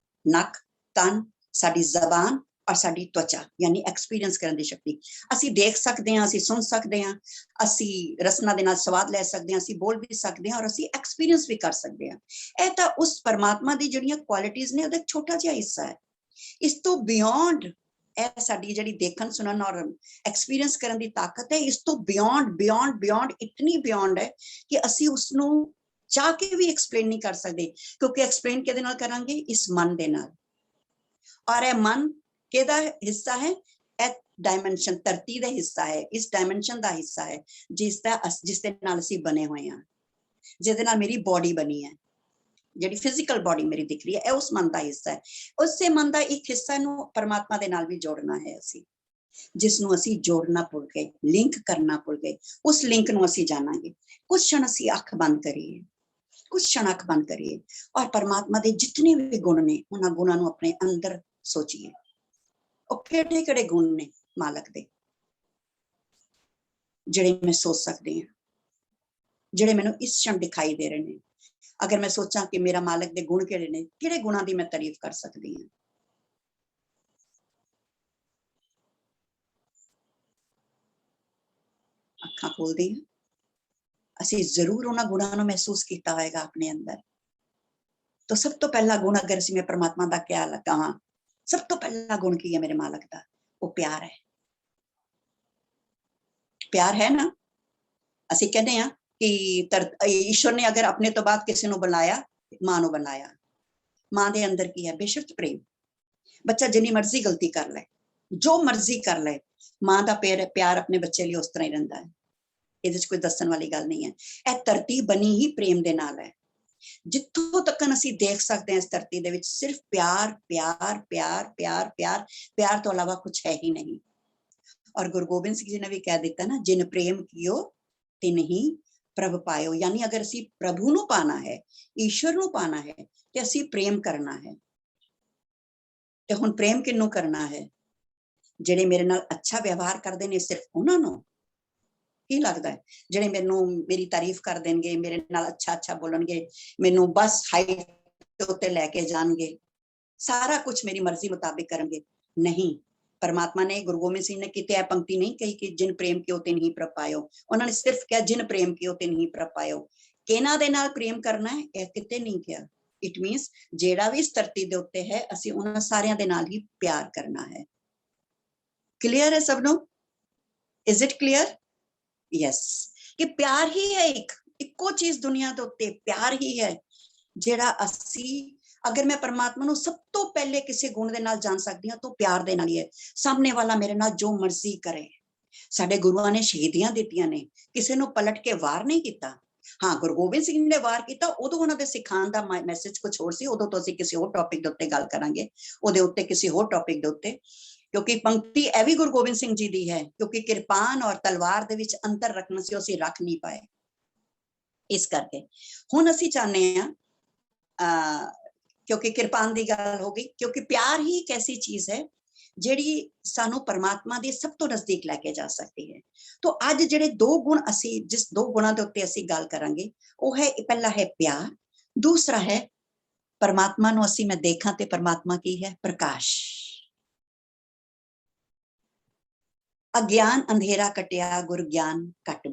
ਨੱਕ, ਕੰਨ, ਸਾਡੀ ਜ਼ਬਾਨ ਔਰ ਸਾਡੀ ਤਵਚਾ, ਯਾਨੀ ਐਕਸਪੀਰੀਅੰਸ ਕਰਨ ਦੀ ਸ਼ਕਤੀ। ਅਸੀਂ ਦੇਖ ਸਕਦੇ ਹਾਂ, ਅਸੀਂ ਸੁਣ ਸਕਦੇ ਹਾਂ, ਅਸੀਂ ਰਸਨਾ ਦੇ ਨਾਲ ਸਵਾਦ ਲੈ ਸਕਦੇ ਹਾਂ, ਅਸੀਂ ਬੋਲ ਵੀ ਸਕਦੇ ਹਾਂ, ਔਰ ਅਸੀਂ ਐਕਸਪੀਰੀਅੰਸ ਵੀ ਕਰ ਸਕਦੇ ਹਾਂ। ਇਹ ਤਾਂ ਉਸ ਪਰਮਾਤਮਾ ਦੀ ਜਿਹੜੀਆਂ ਕੁਆਲਿਟੀਆਂ ਨੇ ਉਹਦਾ ਛੋਟਾ ਜਿਹਾ ਹਿੱਸਾ ਹੈ। ਇਸ ਤੋਂ ਬਿਯੋਂਡ ਇਹ ਸਾਡੀ ਜਿਹੜੀ ਦੇਖਣ ਸੁਣਨ ਔਰ ਐਕਸਪੀਰੀਅੰਸ ਕਰਨ ਦੀ ਤਾਕਤ ਹੈ, ਇਸ ਤੋਂ ਬਿਯੋਂਡ ਇਤਨੀ ਬਿਯੋਂਡ ਹੈ ਕਿ ਅਸੀਂ ਉਸ ਨੂੰ ਚਾਹ ਕੇ ਵੀ ਐਕਸਪਲੇਨ ਨਹੀਂ ਕਰ ਸਕਦੇ, ਕਿਉਂਕਿ ਐਕਸਪਲੇਨ ਕਿਹਦੇ ਨਾਲ ਕਰਾਂਗੇ? ਇਸ ਮਨ ਦੇ ਨਾਲ। ਔਰ ਇਹ ਮਨ ਕਿਹਦਾ ਹਿੱਸਾ ਹੈ? ਇਹ ਡਾਇਮੈਂਸ਼ਨ ਧਰਤੀ ਦਾ ਹਿੱਸਾ ਹੈ, ਇਸ ਡਾਇਮੈਂਸ਼ਨ ਦਾ ਹਿੱਸਾ ਹੈ, ਜਿਸ ਦੇ ਨਾਲ ਅਸੀਂ ਬਣੇ ਹੋਏ ਹਾਂ, ਜਿਹਦੇ ਨਾਲ ਮੇਰੀ ਬੋਡੀ ਬਣੀ ਹੈ, ਜਿਹੜੀ ਫਿਜ਼ੀਕਲ ਬੋਡੀ ਮੇਰੀ ਦਿਖ ਰਹੀ ਹੈ, ਇਹ ਉਸ ਮਨ ਦਾ ਹਿੱਸਾ ਹੈ। ਉਸੇ ਮਨ ਦਾ ਇੱਕ ਹਿੱਸਾ ਨੂੰ ਪਰਮਾਤਮਾ ਦੇ ਨਾਲ ਵੀ ਜੋੜਨਾ ਹੈ ਅਸੀਂ, ਜਿਸ ਨੂੰ ਅਸੀਂ ਜੋੜਨਾ ਭੁੱਲ ਗਏ, ਲਿੰਕ ਕਰਨਾ ਭੁੱਲ ਗਏ। ਉਸ ਲਿੰਕ ਨੂੰ ਅਸੀਂ ਜਾਣਾਂਗੇ। ਕੁਝ क्षण ਅਸੀਂ ਅੱਖ ਬੰਦ ਕਰੀਏ, ਕੁਝ क्षण ਅੱਖ ਬੰਦ ਕਰੀਏ ਔਰ ਪਰਮਾਤਮਾ ਦੇ ਜਿਤਨੇ ਵੀ ਗੁਣ ਨੇ ਉਹਨਾਂ ਗੁਣਾਂ ਨੂੰ ਆਪਣੇ ਅੰਦਰ ਸੋਚੀਏ। ਉਹ ਕਿਹੜੇ ਕਿਹੜੇ ਗੁਣ ਨੇ ਮਾਲਕ ਦੇ, ਜਿਹੜੇ ਮੈਂ ਸੋਚ ਸਕਦੀ ਹਾਂ, ਜਿਹੜੇ ਮੈਨੂੰ ਇਸ क्षण ਦਿਖਾਈ ਦੇ ਰਹੇ ਨੇ। अगर मैं सोचा कि मेरा मालिक दे गुण किहड़े ने, किहड़े गुणां दी मैं तारीफ कर सकदी हां। अखां खोलदी हां, असीं जरूर उन्हां गुणां नूं महसूस कीता होएगा अपने अंदर। तो सब तो पहला गुण अगर असीं मैं परमात्मा दा क्या कहां, सब तो पहला गुण की है मेरे मालिक दा? वो प्यार है। प्यार है ना? असीं कहने हां कि ईश्वर ने अगर अपने तो बाद किसी ਨੂੰ ਬੁਲਾਇਆ, ਮਾਂ ਨੂੰ ਬੁਲਾਇਆ। ਮਾਂ ਦੇ ਅੰਦਰ ਕੀ ਹੈ? ਬੇਸ਼ਰਤ ਪ੍ਰੇਮ। ਬੱਚਾ ਜਿੰਨੀ ਮਰਜ਼ੀ ਗਲਤੀ ਕਰ ਲੈ, ਜੋ ਮਰਜ਼ੀ ਕਰ ਲੈ, ਮਾਂ ਦਾ ਪਿਆਰ ਆਪਣੇ ਬੱਚੇ ਲਈ ਉਸ ਤਰ੍ਹਾਂ ਹੀ ਰਹਿੰਦਾ ਹੈ। ਇਹਦੇ 'ਚ ਕੋਈ ਦੱਸਣ ਵਾਲੀ ਗੱਲ ਨਹੀਂ ਹੈ। ਇਹ ਧਰਤੀ ਬਣੀ ਹੀ ਪ੍ਰੇਮ ਦੇ ਨਾਲ ਹੈ। ਜਿੱਥੋਂ ਤੱਕ ਅਸੀਂ ਦੇਖ ਸਕਦੇ ਹਾਂ ਇਸ ਧਰਤੀ ਦੇ ਵਿੱਚ ਸਿਰਫ ਪਿਆਰ ਪਿਆਰ ਪਿਆਰ ਪਿਆਰ ਪਿਆਰ ਪਿਆਰ ਤੋਂ ਇਲਾਵਾ ਕੁਝ ਹੈ ਹੀ ਨਹੀਂ। ਔਰ ਗੁਰੂ ਗੋਬਿੰਦ ਸਿੰਘ ਜੀ ਨੇ ਵੀ ਕਹਿ ਦਿੱਤਾ ਨਾ, ਜਿਨ ਪ੍ਰੇਮ ਕੀਓ ਤਿਨ ਹੀ ਪ੍ਰਭ ਪਾਇਓ। यानी अगर ਅਸੀਂ ਪ੍ਰਭੂ ਨੂੰ ਪਾਣਾ ਹੈ, ਈਸ਼ਵਰ ਨੂੰ ਪਾਣਾ ਹੈ, ਤੇ ਅਸੀਂ ਪ੍ਰੇਮ ਕਰਨਾ ਹੈ। ਤੇ ਹੁਣ ਪ੍ਰੇਮ ਕਿਹਨੂੰ ਕਰਨਾ ਹੈ? ਜਿਹੜੇ ਮੇਰੇ ਨਾਲ ਅੱਛਾ ਵਿਵਹਾਰ ਕਰਦੇ ਨੇ ਸਿਰਫ ਉਹਨਾਂ ਨੂੰ? ਕੀ ਲੱਗਦਾ ਹੈ ਜਿਹੜੇ ਮੈਨੂੰ ਮੇਰੀ ਤਾਰੀਫ ਕਰ ਦੇਣਗੇ, ਮੇਰੇ ਨਾਲ ਅੱਛਾ ਬੋਲਣਗੇ, ਮੈਨੂੰ ਬਸ ਹਾਈਟ ਦੇ ਉੱਤੇ ਲੈ ਕੇ ਜਾਣਗੇ, ਸਾਰਾ ਕੁਝ ਮੇਰੀ ਮਰਜ਼ੀ ਮੁਤਾबिक ਕਰਨਗੇ? ਨਹੀਂ। परमात्मा ने, गुरु गोबिंद सिंह ने किते यह पंक्ति नहीं कही कि जिन प्रेम कियो तिन ही प्रभ पायो। उन्होंने सिर्फ कहा जिन प्रेम कियो तिन ही प्रभ पायो। केना दे नाल प्रेम करना है, यह किते नहीं किया। इट मीन्स जेड़ा भी इस धरती दे उत्ते है, असीं उन्हां सारियां दे नाल ही प्यार करना है। क्लियर है सब नूं? Is it clear? यस, कि प्यार ही है इक्को चीज दुनिया दे उत्ते प्यार ही है जेड़ा असीं अगर मैं परमात्मा ਨੂੰ ਸਭ ਤੋਂ ਪਹਿਲੇ ਕਿਸੇ ਗੁਣ ਦੇ ਨਾਲ ਜਾਣ ਸਕਦੀ ਹਾਂ ਤਾਂ ਪਿਆਰ ਦੇ ਨਾਲ ਹੀ ਹੈ। ਸਾਹਮਣੇ ਵਾਲਾ ਮੇਰੇ ਨਾਲ ਜੋ ਮਰਜ਼ੀ ਕਰੇ। ਸਾਡੇ ਗੁਰੂਆਂ ਨੇ ਸ਼ਹੀਦੀਆਂ ਦਿੱਤੀਆਂ ਨੇ, ਕਿਸੇ ਨੂੰ ਪਲਟ ਕੇ ਵਾਰ ਨਹੀਂ ਕੀਤਾ। ਹਾਂ, ਗੁਰੂ ਗੋਬਿੰਦ ਸਿੰਘ ਨੇ ਵਾਰ ਕੀਤਾ, ਉਦੋਂ ਉਹਨਾਂ ਦੇ ਸਿਖਾਉਣ ਦਾ ਮੈਸੇਜ ਕੁਝ ਹੋਰ ਸੀ। ਉਦੋਂ ਤੋਂ ਅਸੀਂ ਕਿਸੇ ਹੋਰ ਟੌਪਿਕ ਦੇ ਉੱਤੇ ਗੱਲ ਕਰਾਂਗੇ, ਉਹਦੇ ਉੱਤੇ ਕਿਸੇ ਹੋਰ ਟੌਪਿਕ ਦੇ ਉੱਤੇ, ਕਿਉਂਕਿ ਪੰਕਤੀ ਇਹ ਵੀ ਗੁਰੂ ਗੋਬਿੰਦ ਸਿੰਘ ਜੀ ਦੀ ਹੈ, ਕਿਉਂਕਿ ਕਿਰਪਾਨ ਔਰ ਤਲਵਾਰ ਦੇ ਵਿੱਚ ਅੰਤਰ ਰੱਖਣਾ ਸੀ, ਅਸੀਂ ਰੱਖ ਨਹੀਂ ਪਾਏ। ਇਸ ਕਰਕੇ ਹੁਣ ਅਸੀਂ ਚਾਹੁੰਦੇ ਹਾਂ क्योंकि किरपान की गल हो गई, क्योंकि प्यार ही एक ऐसी चीज है जिहड़ी सानू परमात्मा दे सब तो नजदीक लैके जा सकती है। तो अज जिहड़े दो गुण असी जिस दो गुणां दे उत्ते असी गल करांगे, वो है पहला है प्यार, दूसरा है परमात्मा नू असी मैं देखा ते परमात्मा की है? प्रकाश। अज्ञान अंधेरा कटिया गुर ज्ञान कट